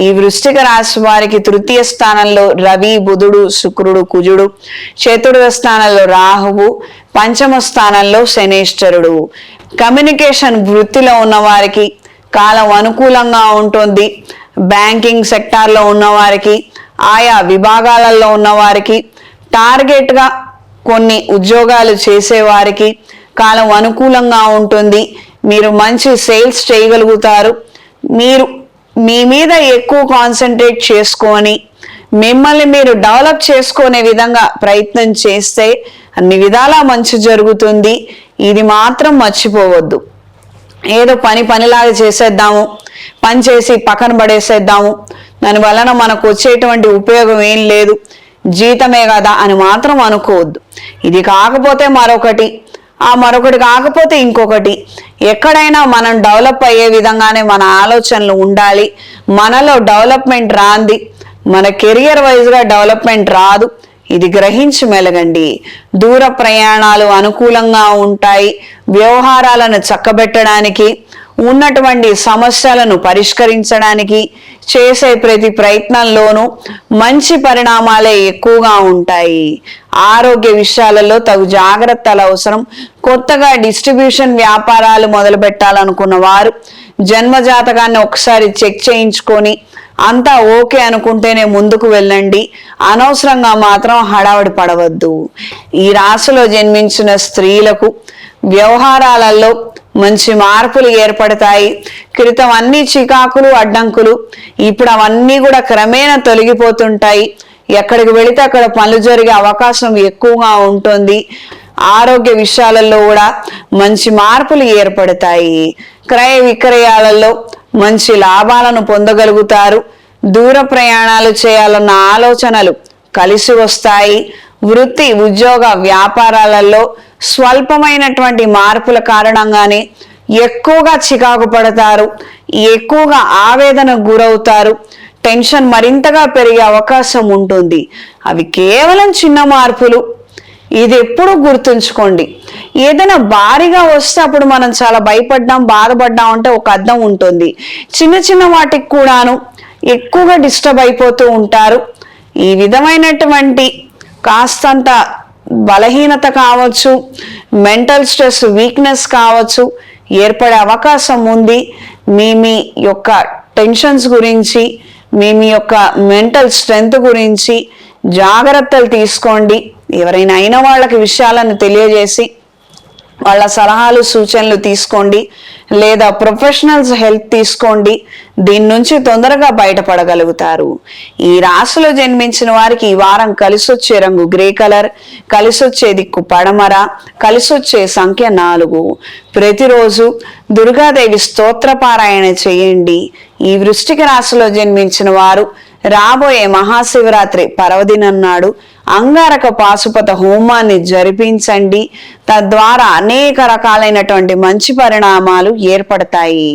ఈ వృశ్చిక రాశి వారికి తృతీయ స్థానంలో రవి, బుధుడు, శుక్రుడు, కుజుడు, చతుర్థ స్థానంలో రాహువు, పంచమ స్థానంలో శనేశ్వరుడు. కమ్యూనికేషన్ వృత్తిలో ఉన్న వారికి కాలం అనుకూలంగా ఉంటుంది. బ్యాంకింగ్ సెక్టార్లో ఉన్నవారికి, ఆయా విభాగాలలో ఉన్నవారికి, టార్గెట్గా కొన్ని ఉద్యోగాలు చేసేవారికి కాలం అనుకూలంగా ఉంటుంది. మీరు మంచి సేల్స్ చేయగలుగుతారు. మీరు మీ మీద ఎక్కువ కాన్సన్ట్రేట్ చేసుకొని మిమ్మల్ని మీరు డెవలప్ చేసుకునే విధంగా ప్రయత్నం చేస్తే అన్ని విధాలా మంచి జరుగుతుంది. ఇది మాత్రం మర్చిపోవద్దు. ఏదో పనిలాగా చేసేద్దాము, పని చేసి పక్కన పడేసేద్దాము, దాని వలన మనకు వచ్చేటువంటి ఉపయోగం ఏం లేదు, జీతమే కదా అని మాత్రం అనుకోవద్దు. ఇది కాకపోతే మరొకటి, ఆ మరొకటి కాకపోతే ఇంకొకటి, ఎక్కడైనా మనం డెవలప్ అయ్యే విధంగానే మన ఆలోచనలు ఉండాలి. మనలో డెవలప్మెంట్ రాంది, మన కెరియర్ వైజ్గా డెవలప్మెంట్ రాదు. ఇది గ్రహించి మెలగండి. దూర ప్రయాణాలు అనుకూలంగా ఉంటాయి. వ్యవహారాలను చక్కబెట్టడానికి, ఉన్నటువంటి సమస్యలను పరిష్కరించడానికి చేసే ప్రతి ప్రయత్నంలోనూ మంచి పరిణామాలే ఎక్కువగా ఉంటాయి. ఆరోగ్య విషయాలలో తగు జాగ్రత్తలు అవసరం. కొత్తగా డిస్ట్రిబ్యూషన్ వ్యాపారాలు మొదలు పెట్టాలనుకున్న వారు జన్మజాతకాన్ని ఒకసారి చెక్ చేయించుకొని అంతా ఓకే అనుకుంటేనే ముందుకు వెళ్ళండి. అనవసరంగా మాత్రం హడావిడి పడవద్దు. ఈ రాశిలో జన్మించిన స్త్రీలకు వ్యవహారాలలో మంచి మార్పులు ఏర్పడతాయి. క్రితం అన్ని చికాకులు, అడ్డంకులు ఇప్పుడు అవన్నీ కూడా క్రమేణా తొలగిపోతుంటాయి. ఎక్కడికి వెళితే అక్కడ పనులు జరిగే అవకాశం ఎక్కువగా ఉంటుంది. ఆరోగ్య విషయాలలో కూడా మంచి మార్పులు ఏర్పడతాయి. క్రయ విక్రయాలలో మంచి లాభాలను పొందగలుగుతారు. దూర ప్రయాణాలు చేయాలన్న ఆలోచనలు కలిసి వస్తాయి. వృత్తి, ఉద్యోగ, వ్యాపారాలలో స్వల్పమైనటువంటి మార్పుల కారణంగానే ఎక్కువగా చికాకు పడతారు, ఎక్కువగా ఆవేదనకు గురవుతారు. టెన్షన్ మరింతగా పెరిగే అవకాశం ఉంటుంది. అవి కేవలం చిన్న మార్పులు. ఇది ఎప్పుడు గుర్తుంచుకోండి. ఏదైనా భారీగా వస్తే అప్పుడు మనం చాలా భయపడ్డాం, బాధపడ్డాం అంటే ఒక అర్థం ఉంటుంది. చిన్న చిన్న వాటికి కూడాను ఎక్కువగా డిస్టర్బ్ అయిపోతూ ఉంటారు. ఈ విధమైనటువంటి కాస్తంత బలహీనత కావచ్చు, మెంటల్ స్ట్రెస్, వీక్నెస్ కావచ్చు ఏర్పడే అవకాశం ఉంది. మీ యొక్క టెన్షన్స్ గురించి, మీ యొక్క మెంటల్ స్ట్రెంగ్త్ గురించి జాగ్రత్తలు తీసుకోండి. ఎవరైనా అయిన వాళ్ళకి విషయాలను తెలియజేసి వాళ్ళ సలహాలు, సూచనలు తీసుకోండి. లేదా ప్రొఫెషనల్స్ హెల్ప్ తీసుకోండి. దీని నుంచి తొందరగా బయటపడగలుగుతారు. ఈ రాశిలో జన్మించిన వారికి ఈ వారం కలిసొచ్చే రంగు గ్రే కలర్, కలిసొచ్చే దిక్కు పడమర, కలిసొచ్చే సంఖ్య 4. ప్రతిరోజు దుర్గాదేవి స్తోత్ర పారాయణ చేయండి. ఈ వృశ్చిక రాశిలో జన్మించిన వారు రాబోయే మహాశివరాత్రి పర్వదినం నాడు అంగారక పాశుపత హోమాన్ని జరిపించండి. తద్వారా అనేక రకాలైనటువంటి మంచి పరిణామాలు ఏర్పడతాయి.